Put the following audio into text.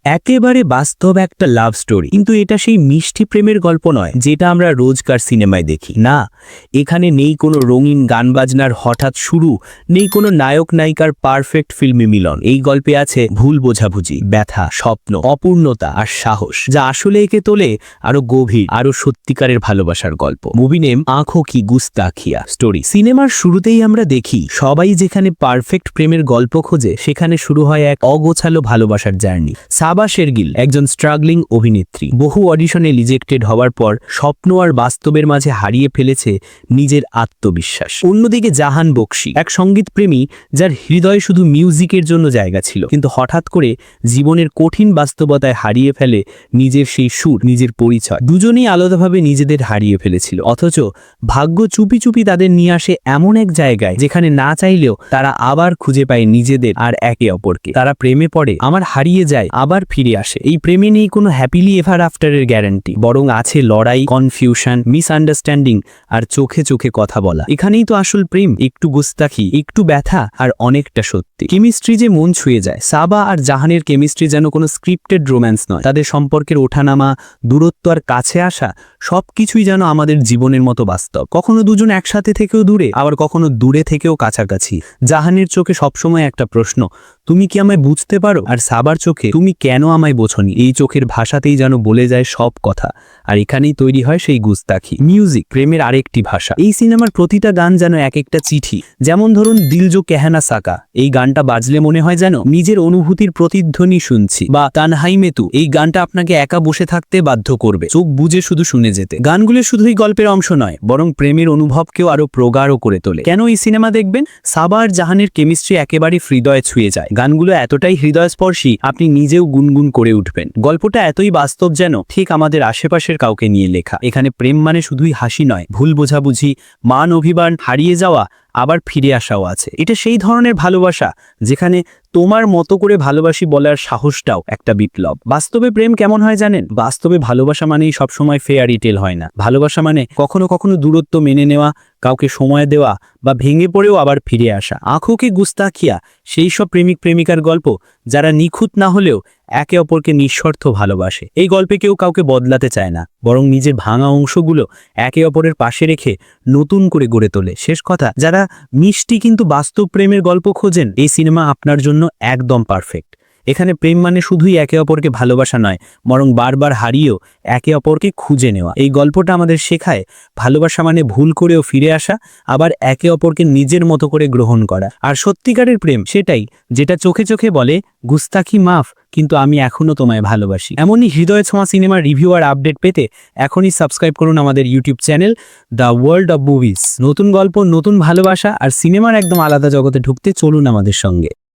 একেবারে বাস্তব একটা লাভ স্টোরি, কিন্তু এটা সেই মিষ্টি প্রেমের গল্প নয় যেটা আমরা রোজকার সিনেমায় দেখি। না, এখানে নেই কোনো রঙিন গান বাজনার হঠাৎ শুরু, নেই কোনো নায়ক নায়িকার পারফেক্ট ফিল্মি মিলন। এই গল্পে আছে ভুল বোঝাবুঝি, ব্যথা, স্বপ্ন, অপূর্ণতা আর সাহস, যা আসলে একে তোলে আরো গভীর, আরো সত্যিকারের ভালোবাসার গল্প। মুভি নেম আঁখো কি গুস্তাখিয়া স্টোরি। সিনেমার শুরুতেই আমরা দেখি সবাই যেখানে পারফেক্ট প্রেমের গল্প খোঁজে, সেখানে শুরু হয় এক অগোছালো ভালোবাসার জার্নি। সাবা শেরগিল একজন স্ট্রাগলিং অভিনেত্রী, বহু অডিশনে রিজেক্টেড হওয়ার পর স্বপ্ন আর বাস্তবের মাঝে হারিয়ে ফেলেছে নিজের আত্মবিশ্বাস। অন্যদিকে জাহান বক্সি, এক সঙ্গীতপ্রেমী যার হৃদয়ে শুধু মিউজিকের জন্য জায়গা ছিল, কিন্তু হঠাৎ করে জীবনের কঠিন বাস্তবতায় হারিয়ে ফেলে নিজের সেই সুর, নিজের পরিচয়। দুজনেই আলাদাভাবে নিজেদের হারিয়ে ফেলেছিল, অথচ ভাগ্য চুপি চুপি তাদের নিয়ে আসে এমন এক জায়গায় যেখানে না চাইলেও তারা আবার খুঁজে পায় নিজেদের আর একে অপরকে। তারা প্রেমে পড়ে, আমার হারিয়ে যায়, আবার ফিরে আসে। এই প্রেমে নেই কোনো হ্যাপিলি এভার আফটারের গ্যারান্টি, বরং আছে লড়াই, কনফিউশন, মিসআন্ডারস্ট্যান্ডিং আর চোখে চোখে কথা বলা। এখানেই তো আসল প্রেম, একটু গুস্তাখি, একটু ব্যথা আর অনেকটা সত্যি। কেমিস্ট্রি যে মন ছুঁয়ে যায়। সাবা আর জাহানের কেমিস্ট্রি যেন কোনো স্ক্রিপ্টেড রোম্যান্স নয়। তাদের সম্পর্কের ওঠানামা, দূরত্ব আর কাছে আসা, সবকিছুই যেন আমাদের জীবনের মতো বাস্তব। কখনো দুজন একসাথে থেকেও দূরে, আবার কখনো দূরে থেকেও কাছাকাছি। জাহানের চোখে সবসময় একটা প্রশ্ন, তুমি কি আমায় বুঝতে পারো? আর সাবার চোখে, তুমি কেন আমায় বোঝনি? এই চোখের ভাষাতেই যেন বলে যায় সব কথা। আর এখানেই তৈরি হয় সেই গুস্তাখি। মিউজিক, প্রেমের আরেকটি ভাষা। এই সিনেমার প্রতিটা গান যেন এক একটা চিঠি। যেমন ধরুন দিল জো কেহনা সাকা, এই গানটা বাজলে মনে হয় যেন নিজের অনুভূতির প্রতিধ্বনি শুনছি। বা তানহাই মেতু, এই গানটা আপনাকে একা বসে থাকতে বাধ্য করবে, চোখ বুজে শুধু শুনে যেতে। গানগুলো শুধুই গল্পের অংশ নয়, বরং প্রেমের অনুভবকেও আরো প্রগাঢ় করে তোলে। কেন এই সিনেমা দেখবেন? সাবা আর জাহানের কেমিস্ট্রি একেবারে হৃদয়ে ছুঁয়ে যায়। গানগুলো এতটাই হৃদয়স্পর্শী, আপনি নিজেও গুনগুন করে উঠবেন। গল্পটা এতই বাস্তব যেন ঠিক আমাদের আশেপাশের কাউকে নিয়ে লেখা। এখানে প্রেম মানে শুধুই হাসি নয়, ভুল বোঝাবুঝি, মান অভিমান, হারিয়ে যাওয়া, আবার ফিরে আসাও আছে। এটা সেই ধরনের ভালোবাসা যেখানে তোমার মতো করে ভালোবাসি বলার সাহসটাও একটা বিপ্লব। বাস্তবে প্রেম কেমন হয় জানেন? বাস্তবে ভালোবাসা মানেই সবসময় ফেয়ারি টেল হয় না। ভালোবাসা মানে কখনো কখনো দূরত্ব মেনে নেওয়া, কাউকে সময় দেওয়া, বা ভেঙে পড়েও আবার ফিরে আসা। আঁখো কি গুস্তাখিয়া সেই সব প্রেমিক প্রেমিকার গল্প যারা নিখুঁত না হলেও একে অপরকে নিঃস্বার্থ ভালোবাসে। এই গল্পে কেউ কাউকে বদলাতে চায় না, বরং নিজের ভাঙা অংশগুলো একে অপরের পাশে রেখে নতুন করে গড়ে তোলে। শেষ কথা, যারা মিষ্টি কিন্তু বাস্তব প্রেমের গল্প খোঁজেন, এই সিনেমা আপনার জন্য একদম পারফেক্ট। এখানে প্রেম মানে শুধুই একে অপরকে ভালোবাসা নয়, বরং বারবার হারিয়েও একে অপরকে খুঁজে নেওয়া। এই গল্পটা আমাদের শেখায় ভালোবাসা মানে ভুল করেও ফিরে আসা, আবার একে অপরকে নিজের মতো করে গ্রহণ করা। আর সত্যিকারের প্রেম সেটাই, যেটা চোখে চোখে বলে গুস্তাখি মাফ, কিন্তু আমি এখনো তোমায় ভালোবাসি। এমনই হৃদয় ছোঁয়া সিনেমার রিভিউ আর আপডেট পেতে এখনই সাবস্ক্রাইব করুন আমাদের YouTube channel the world of movies. নতুন গল্প, নতুন ভালোবাসা আর সিনেমার একদম আলাদা জগতে ঢুকতে চলুন আমাদের সঙ্গে।